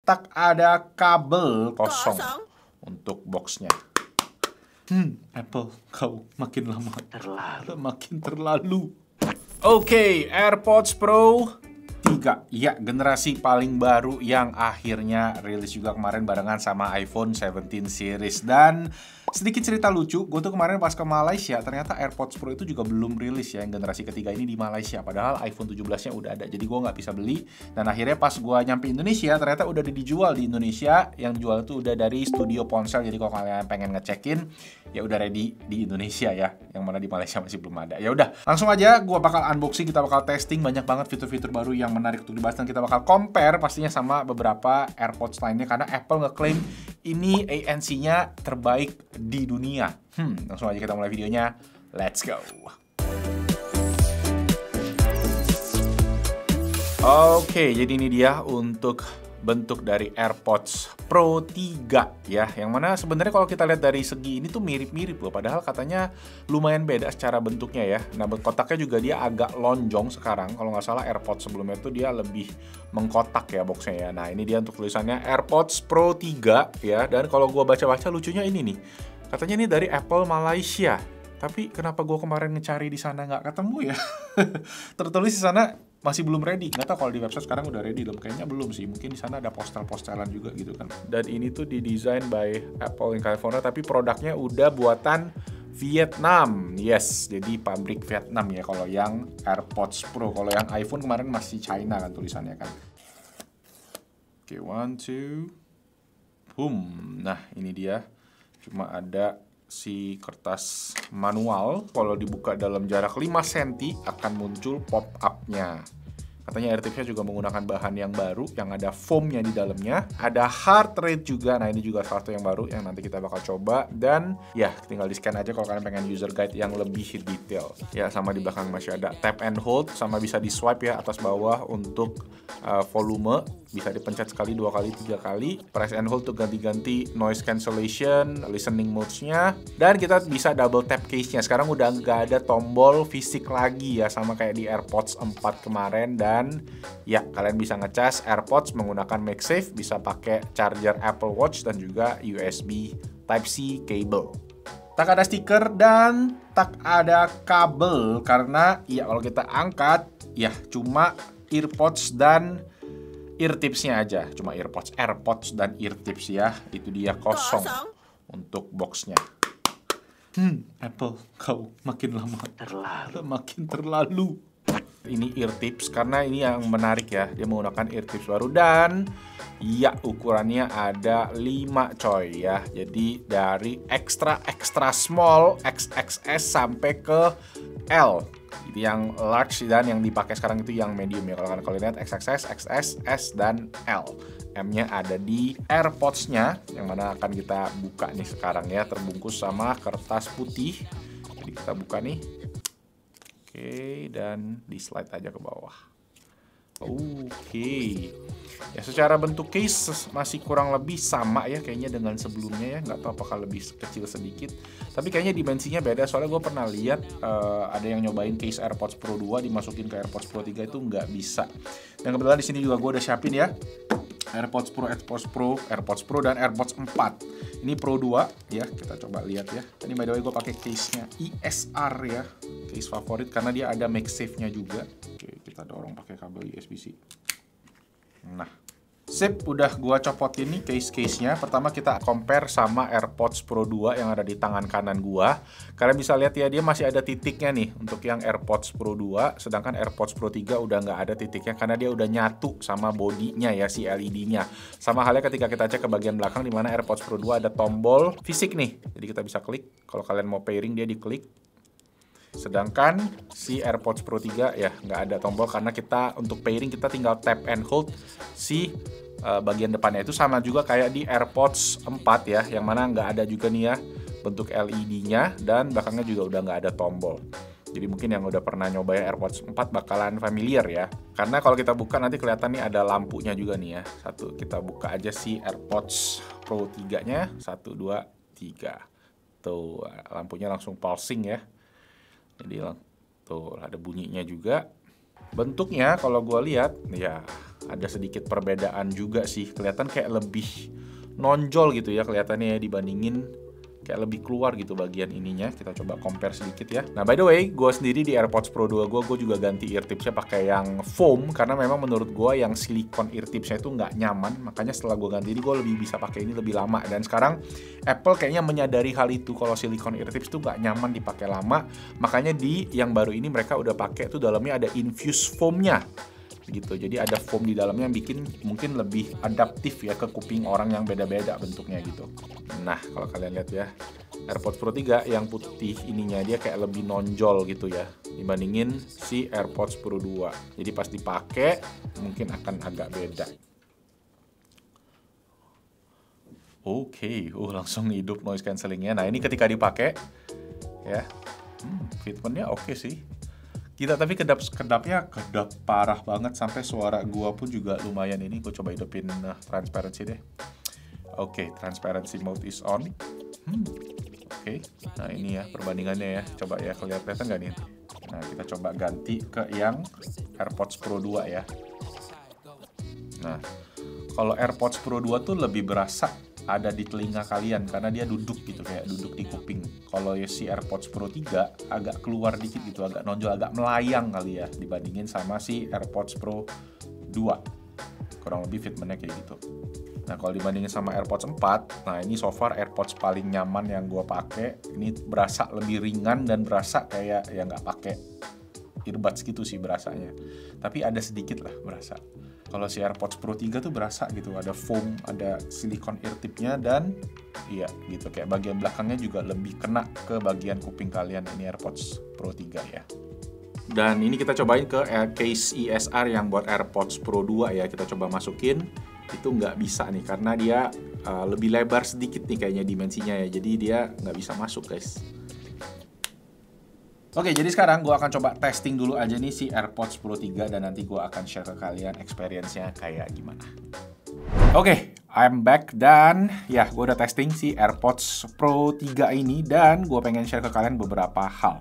tak ada kabel, kosong untuk boxnya. Apple, kau makin lama makin terlalu. Oke, AirPods Pro 3. Ya, generasi paling baru yang akhirnya rilis juga kemarin barengan sama iPhone 17 series. Dan sedikit cerita lucu, gue tuh kemarin pas ke Malaysia, ternyata AirPods Pro itu juga belum rilis ya, yang generasi ketiga ini di Malaysia. Padahal iPhone 17-nya udah ada, jadi gue nggak bisa beli. Dan akhirnya pas gue nyampe Indonesia, ternyata udah dijual di Indonesia. Yang jual itu udah dari studio ponsel, jadi kalau kalian pengen ngecekin, ya udah ready di Indonesia ya. Yang mana di Malaysia masih belum ada. Ya udah, langsung aja gue bakal unboxing, kita bakal testing banyak banget fitur-fitur baru yang menarik untuk dibahas, dan kita bakal compare pastinya sama beberapa AirPods lainnya, karena Apple ngeklaim ini ANC-nya terbaik di dunia. Langsung aja kita mulai videonya. Let's go. Oke, jadi ini dia untuk bentuk dari AirPods Pro 3 ya. Yang mana sebenarnya kalau kita lihat dari segi ini tuh mirip-mirip loh. Padahal katanya lumayan beda secara bentuknya ya. Nah, kotaknya juga dia agak lonjong sekarang. Kalau nggak salah AirPods sebelumnya tuh dia lebih mengkotak ya boxnya ya. Nah, ini dia untuk tulisannya AirPods Pro 3 ya. Dan kalau gua baca-baca lucunya ini nih. Katanya ini dari Apple Malaysia. Tapi kenapa gue kemarin ngecari di sana nggak ketemu ya? Tertulis di sana masih belum ready. Nggak tahu kalau di website sekarang udah ready belum. Kayaknya belum sih. Mungkin di sana ada postal-postalan juga gitu kan. Dan ini tuh didesain by Apple in California, tapi produknya udah buatan Vietnam. Yes, jadi pabrik Vietnam ya kalau yang AirPods Pro. Kalau yang iPhone kemarin masih China kan tulisannya kan. Oke, 1, 2. Boom. Nah, ini dia. Cuma ada si kertas manual. Kalau dibuka dalam jarak 5 cm akan muncul pop-up-nya. Katanya AirTips-nya juga menggunakan bahan yang baru, yang ada foam-nya di dalamnya. Ada heart rate juga, nah ini juga salah satu yang baru yang nanti kita bakal coba. Dan ya, tinggal di-scan aja kalau kalian pengen user guide yang lebih detail. Ya, sama di belakang masih ada tap and hold, sama bisa di-swipe ya atas bawah untuk volume. Bisa dipencet sekali, 2 kali, 3 kali. Press and hold untuk ganti-ganti noise cancellation, listening modes-nya. Dan kita bisa double tap case-nya. Sekarang udah nggak ada tombol fisik lagi ya, sama kayak di AirPods 4 kemarin. Dan ya, kalian bisa ngecas AirPods menggunakan MagSafe, bisa pakai charger Apple Watch dan juga USB Type-C cable. Tak ada stiker dan tak ada kabel, karena ya kalau kita angkat ya cuma AirPods dan AirTips-nya aja. Cuma AirPods dan AirTips ya. Itu dia kosong untuk boxnya. Apple, kau makin lama makin terlalu. Ini AirTips karena ini yang menarik ya. Dia menggunakan AirTips baru dan ya ukurannya ada 5 coy ya. Jadi dari extra small XXS sampai ke L. Jadi yang large dan yang dipakai sekarang itu yang medium ya. Kalau kalian lihat XXS, XS, S dan L. M-nya ada di AirPods-nya yang mana akan kita buka nih sekarang ya, terbungkus sama kertas putih. Jadi kita buka nih. Oke, dan di slide aja ke bawah. Oke. Ya, secara bentuk case masih kurang lebih sama ya kayaknya dengan sebelumnya ya. Nggak tahu apakah lebih kecil sedikit. Tapi kayaknya dimensinya beda. Soalnya gue pernah lihat ada yang nyobain case AirPods Pro 2 dimasukin ke AirPods Pro 3 itu nggak bisa. Dan kebetulan di sini juga gue udah siapin ya. AirPods Pro, AirPods Pro, dan AirPods 4. Ini Pro 2 ya, kita coba lihat ya. Ini by the way gue pakai case-nya ISR ya, case favorit karena dia ada MagSafe-nya juga. Oke, kita dorong pakai kabel USB-C. Nah, sip, udah gua copotin nih case-case-nya. Pertama kita compare sama AirPods Pro 2 yang ada di tangan kanan gua. Kalian bisa lihat ya, dia masih ada titiknya nih untuk yang AirPods Pro 2, sedangkan AirPods Pro 3 udah nggak ada titiknya karena dia udah nyatu sama bodinya ya, si LED-nya. Sama halnya ketika kita cek ke bagian belakang di mana AirPods Pro 2 ada tombol fisik nih. Jadi kita bisa klik, kalau kalian mau pairing dia diklik. Sedangkan si AirPods Pro 3 ya nggak ada tombol karena kita untuk pairing kita tinggal tap and hold si bagian depannya. Itu sama juga kayak di AirPods 4 ya, yang mana nggak ada juga nih ya bentuk LED-nya, dan belakangnya juga udah nggak ada tombol. Jadi mungkin yang udah pernah nyobain AirPods 4 bakalan familiar ya. Karena kalau kita buka nanti kelihatan nih ada lampunya juga nih ya. Satu, kita buka aja si AirPods Pro 3-nya. 1, 2, 3. Tuh, lampunya langsung pulsing ya. Jadi tuh ada bunyinya juga. Bentuknya kalau gue lihat ya ada sedikit perbedaan juga sih. Kelihatan kayak lebih nonjol gitu ya kelihatannya ya, dibandingin kayak lebih keluar gitu bagian ininya. Kita coba compare sedikit ya. Nah, by the way, gue sendiri di AirPods Pro 2 gue juga ganti ear tipsnya pakai yang foam, karena memang menurut gue yang silikon ear tipsnya itu nggak nyaman. Makanya setelah gue ganti ini, gue lebih bisa pakai ini lebih lama. Dan sekarang Apple kayaknya menyadari hal itu, kalau silikon ear tips itu nggak nyaman dipakai lama. Makanya di yang baru ini mereka udah pakai tuh dalamnya ada infused foamnya gitu. Jadi ada foam di dalamnya yang bikin mungkin lebih adaptif ya ke kuping orang yang beda-beda bentuknya gitu. Nah, kalau kalian lihat ya, AirPods Pro 3 yang putih ininya dia kayak lebih nonjol gitu ya dibandingin si AirPods Pro 2. Jadi pas dipakai mungkin akan agak beda. Oke, langsung hidup noise cancellingnya. Nah, ini ketika dipakai ya, fitmentnya oke sih. Kita tapi kedapnya parah banget, sampai suara gua pun juga lumayan ini. Gue coba hidupin transparency deh. Oke, transparency mode is on. Oke, nah ini ya perbandingannya ya. Coba ya, kelihatan nggak nih? Nah, kita coba ganti ke yang AirPods Pro 2 ya. Nah, kalau AirPods Pro 2 tuh lebih berasa ada di telinga kalian karena dia duduk gitu, kayak duduk di kuping. Kalau si AirPods Pro 3 agak keluar dikit gitu, agak nonjol, agak melayang kali ya dibandingin sama si AirPods Pro 2. Kurang lebih fitmentnya kayak gitu. Nah, kalau dibandingin sama AirPods 4, nah ini so far AirPods paling nyaman yang gue pakai. Ini berasa lebih ringan dan berasa kayak ya nggak pakai earbuds gitu sih berasanya. Tapi ada sedikit lah berasa. Kalau si AirPods Pro 3 tuh berasa gitu, ada foam, ada silikon ear tipnya, dan iya gitu, kayak bagian belakangnya juga lebih kena ke bagian kuping kalian. Ini AirPods Pro 3 ya. Dan ini kita cobain ke case ESR yang buat AirPods Pro 2 ya. Kita coba masukin, itu nggak bisa nih karena dia lebih lebar sedikit nih kayaknya dimensinya ya. Jadi dia nggak bisa masuk guys. Oke, jadi sekarang gue akan coba testing dulu aja nih si AirPods Pro 3 dan nanti gue akan share ke kalian experience-nya kayak gimana. Oke, I'm back dan ya gue udah testing si AirPods Pro 3 ini dan gue pengen share ke kalian beberapa hal.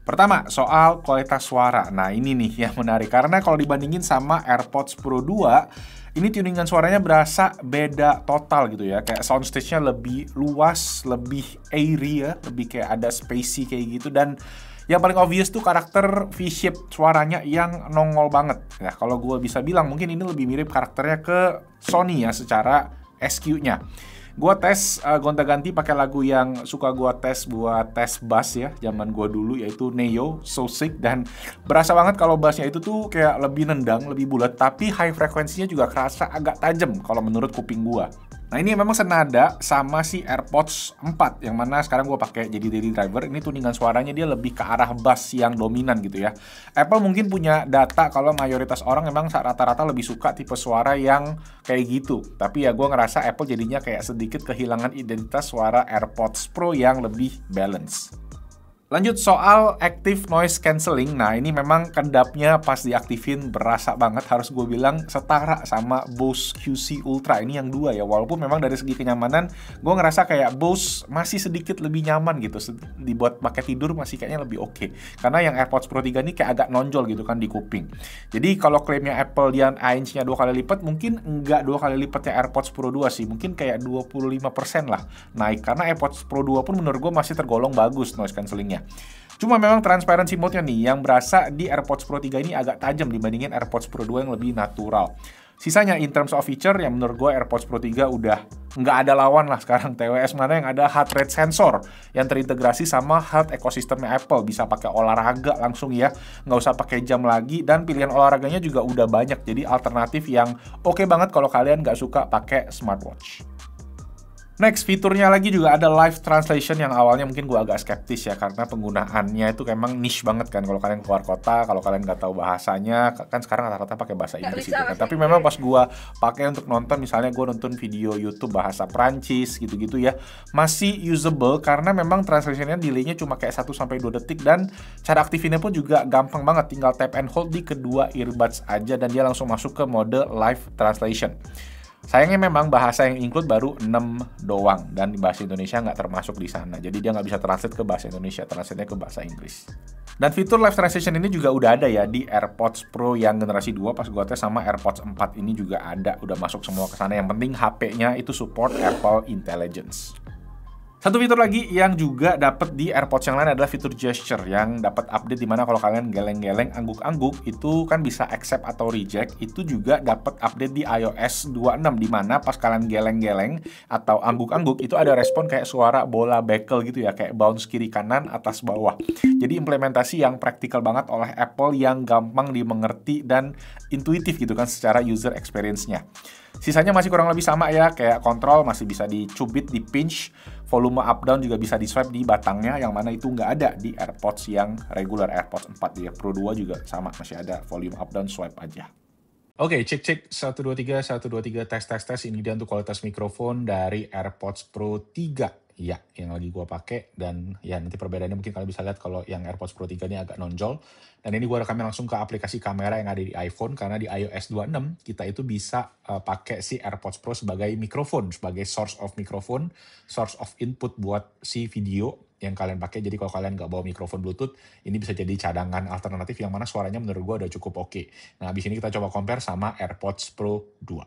Pertama, soal kualitas suara. Nah, ini nih yang menarik karena kalau dibandingin sama AirPods Pro 2, ini tuningan suaranya berasa beda total gitu ya. Kayak soundstage-nya lebih luas, lebih airy ya, lebih kayak ada spacey kayak gitu. Dan yang paling obvious tuh karakter V-shape suaranya yang nongol banget. Ya, kalau gue bisa bilang mungkin ini lebih mirip karakternya ke Sony ya secara SQ-nya. Gue tes gonta-ganti pakai lagu yang suka gue tes buat tes bass ya zaman gue dulu, yaitu Neo So Sick, dan berasa banget kalau bassnya itu tuh kayak lebih nendang, lebih bulat, tapi high frekuensinya juga kerasa agak tajam kalau menurut kuping gue. Nah, ini memang senada sama si AirPods 4 yang mana sekarang gue pakai jadi daily driver. Ini tuningan suaranya dia lebih ke arah bass yang dominan gitu ya. Apple mungkin punya data kalau mayoritas orang memang rata-rata lebih suka tipe suara yang kayak gitu. Tapi ya gue ngerasa Apple jadinya kayak sedikit kehilangan identitas suara AirPods Pro yang lebih balance. Lanjut soal active noise cancelling. Nah, ini memang kedapnya pas diaktifin berasa banget, harus gue bilang setara sama Bose QC Ultra. Ini yang 2 ya, walaupun memang dari segi kenyamanan gue ngerasa kayak Bose masih sedikit lebih nyaman gitu. Dibuat pakai tidur masih kayaknya lebih oke. Karena yang AirPods Pro 3 ini kayak agak nonjol gitu kan di kuping. Jadi kalau klaimnya Apple dia range-nya 2 kali lipat, mungkin enggak 2 kali lipatnya AirPods Pro 2 sih. Mungkin kayak 25% lah naik. Karena AirPods Pro 2 pun menurut gue masih tergolong bagus noise cancellingnya. Cuma memang transparency mode-nya nih yang berasa di AirPods Pro 3 ini agak tajam dibandingin AirPods Pro 2 yang lebih natural. Sisanya in terms of feature yang menurut gue AirPods Pro 3 udah nggak ada lawan lah sekarang. TWS mana yang ada heart rate sensor yang terintegrasi sama health ekosistemnya Apple. Bisa pakai olahraga langsung ya, nggak usah pakai jam lagi, dan pilihan olahraganya juga udah banyak. Jadi alternatif yang oke banget kalau kalian nggak suka pakai smartwatch. Next, fiturnya lagi juga ada live translation yang awalnya mungkin gue agak skeptis ya, karena penggunaannya itu emang niche banget kan. Kalau kalian keluar kota, kalau kalian nggak tahu bahasanya, kan sekarang rata-rata pakai bahasa Inggris gitu kan. Tapi memang pas gue pakai untuk nonton, misalnya gue nonton video YouTube bahasa Prancis gitu-gitu ya, masih usable karena memang translationnya delaynya cuma kayak 1-2 detik, dan cara aktifinnya pun juga gampang banget, tinggal tap and hold di kedua earbuds aja dan dia langsung masuk ke mode live translation. Sayangnya memang bahasa yang include baru 6 doang, dan bahasa Indonesia nggak termasuk di sana. Jadi dia nggak bisa translate ke bahasa Indonesia, translate-nya ke bahasa Inggris. Dan fitur live translation ini juga udah ada ya di AirPods Pro yang generasi 2 pas gue tes, sama AirPods 4 ini juga ada, udah masuk semua ke sana. Yang penting HP-nya itu support Apple Intelligence. Satu fitur lagi yang juga dapat di AirPods yang lain adalah fitur gesture yang dapat update, dimana kalau kalian geleng-geleng, angguk-angguk itu kan bisa accept atau reject. Itu juga dapat update di iOS 26, dimana pas kalian geleng-geleng atau angguk-angguk itu ada respon kayak suara bola bekel gitu ya, kayak bounce kiri kanan atas bawah. Jadi implementasi yang praktikal banget oleh Apple, yang gampang dimengerti dan intuitif gitu kan secara user experience-nya. Sisanya masih kurang lebih sama ya, kayak kontrol masih bisa dicubit, di pinch, volume up down juga bisa di swipe di batangnya, yang mana itu nggak ada di AirPods yang regular, AirPods 4 ya. Pro 2 juga sama, masih ada volume up down swipe aja. Oke, cek 1 2 3 1 2 3 tes. Ini dia untuk kualitas mikrofon dari AirPods Pro 3. Ya, yang lagi gua pakai, dan ya nanti perbedaannya mungkin kalian bisa lihat kalau yang AirPods Pro 3 ini agak nonjol. Dan ini gua rekamnya langsung ke aplikasi kamera yang ada di iPhone, karena di iOS 26 kita itu bisa pakai si AirPods Pro sebagai mikrofon, sebagai source of mikrofon, source of input buat si video yang kalian pakai. Jadi kalau kalian nggak bawa mikrofon Bluetooth, ini bisa jadi cadangan alternatif yang mana suaranya menurut gua udah cukup oke. Nah, abis ini kita coba compare sama AirPods Pro 2.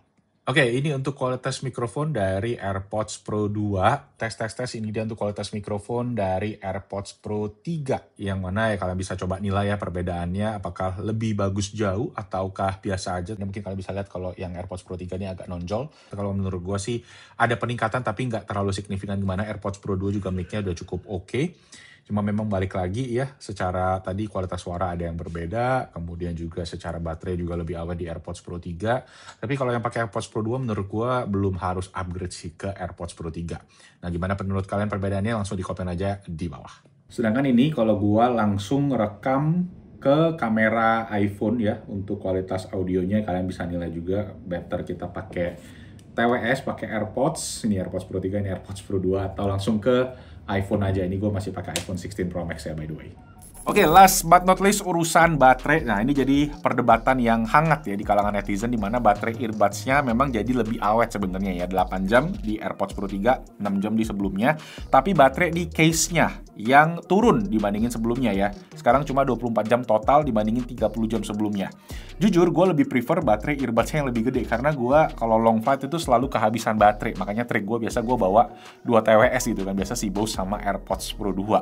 Oke, ini untuk kualitas mikrofon dari AirPods Pro 2. Tes. Ini dia untuk kualitas mikrofon dari AirPods Pro 3. Yang mana ya kalian bisa coba nilai ya perbedaannya, apakah lebih bagus jauh ataukah biasa aja. Dan mungkin kalian bisa lihat kalau yang AirPods Pro 3 ini agak nonjol. Kalau menurut gue sih ada peningkatan tapi nggak terlalu signifikan, gimana AirPods Pro 2 juga mic-nya udah cukup oke. Cuma memang balik lagi ya, secara tadi kualitas suara ada yang berbeda, kemudian juga secara baterai juga lebih awet di AirPods Pro 3. Tapi kalau yang pakai AirPods Pro 2 menurut gua belum harus upgrade sih ke AirPods Pro 3. Nah, gimana menurut kalian perbedaannya? Langsung di komen aja di bawah. Sedangkan ini kalau gua langsung rekam ke kamera iPhone ya, untuk kualitas audionya kalian bisa nilai juga better kita pakai TWS, pakai AirPods, ini AirPods Pro 3, ini AirPods Pro 2, atau langsung ke iPhone aja. Ini gue masih pakai iPhone 16 Pro Max ya, by the way. Oke, last but not least, urusan baterai. Nah, ini jadi perdebatan yang hangat ya di kalangan netizen, di mana baterai earbuds-nya memang jadi lebih awet sebenarnya ya. 8 jam di AirPods Pro 3, 6 jam di sebelumnya. Tapi baterai di case-nya yang turun dibandingin sebelumnya ya. Sekarang cuma 24 jam total dibandingin 30 jam sebelumnya. Jujur, gue lebih prefer baterai earbuds-nya yang lebih gede, karena gue kalau long flight itu selalu kehabisan baterai. Makanya trik gue biasa gue bawa 2 TWS gitu kan, biasa si Bose sama AirPods Pro 2.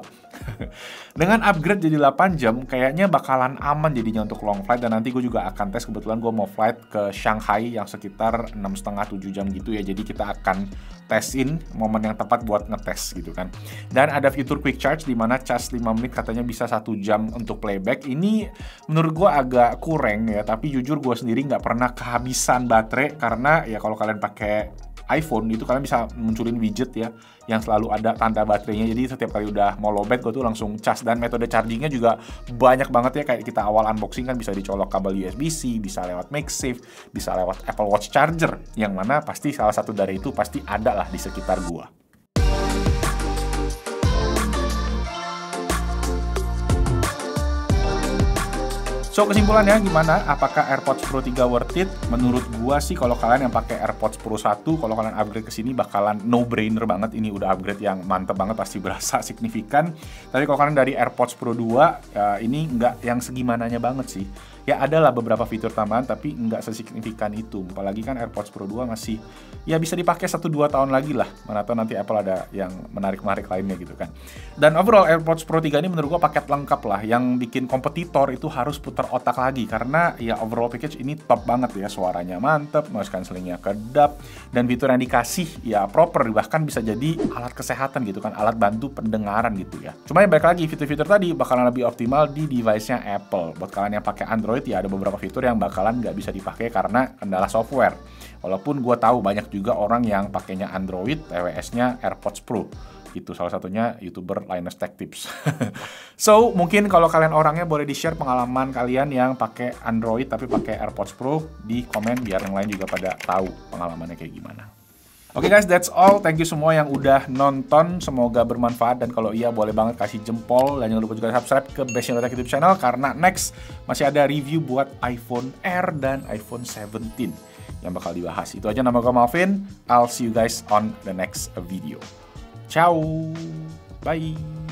Dengan upgrade jadi 8 jam, kayaknya bakalan aman jadinya untuk long flight. Dan nanti gue juga akan tes, kebetulan gue mau flight ke Shanghai yang sekitar 6,5-7 jam gitu ya. Jadi kita akan tesin momen yang tepat buat ngetes gitu kan. Dan ada fitur quick charge, di mana cas 5 menit katanya bisa 1 jam untuk playback. Ini menurut gue agak kurang ya, tapi jujur gue sendiri nggak pernah kehabisan baterai, karena ya kalau kalian pakai iPhone itu kalian bisa munculin widget ya yang selalu ada tanda baterainya. Jadi setiap kali udah mau lowbat gue tuh langsung cas. Dan metode chargingnya juga banyak banget ya, kayak kita awal unboxing kan bisa dicolok kabel USB-C, bisa lewat MagSafe, bisa lewat Apple Watch charger, yang mana pasti salah satu dari itu pasti ada lah di sekitar gua. So, kesimpulannya gimana? Apakah AirPods Pro 3 worth it? Menurut gua sih kalau kalian yang pakai AirPods Pro 1, kalau kalian upgrade ke sini bakalan no-brainer banget. Ini udah upgrade yang mantep banget, pasti berasa signifikan. Tapi kalau kalian dari AirPods Pro 2, ya ini nggak yang segimananya banget sih. Ya adalah beberapa fitur tambahan, tapi nggak sesignifikan itu. Apalagi kan AirPods Pro 2 masih ya bisa dipakai 1-2 tahun lagi lah. Mana tahu nanti Apple ada yang menarik-menarik lainnya gitu kan. Dan overall AirPods Pro 3 ini menurut gua paket lengkap lah. Yang bikin kompetitor itu harus putar otak lagi, karena ya overall package ini top banget ya. Suaranya mantep, noise cancellingnya kedap, dan fitur yang dikasih ya proper, bahkan bisa jadi alat kesehatan gitu kan, alat bantu pendengaran gitu ya. Cuma ya balik lagi, fitur-fitur tadi bakalan lebih optimal di device-nya Apple. Buat kalian yang pakai Android ya ada beberapa fitur yang bakalan nggak bisa dipakai karena kendala software. Walaupun gue tahu banyak juga orang yang pakainya Android, TWS-nya AirPods Pro. Itu salah satunya YouTuber Linus Tech Tips. So, mungkin kalau kalian orangnya boleh di-share pengalaman kalian yang pakai Android tapi pakai AirPods Pro di komen, biar yang lain juga pada tahu pengalamannya kayak gimana. Oke guys, that's all. Thank you semua yang udah nonton. Semoga bermanfaat, dan kalau iya boleh banget kasih jempol, dan jangan lupa juga subscribe ke Best Tech YouTube channel, karena next masih ada review buat iPhone Air dan iPhone 17 yang bakal dibahas. Itu aja, nama gue Malvin. I'll see you guys on the next video. Ciao, bye.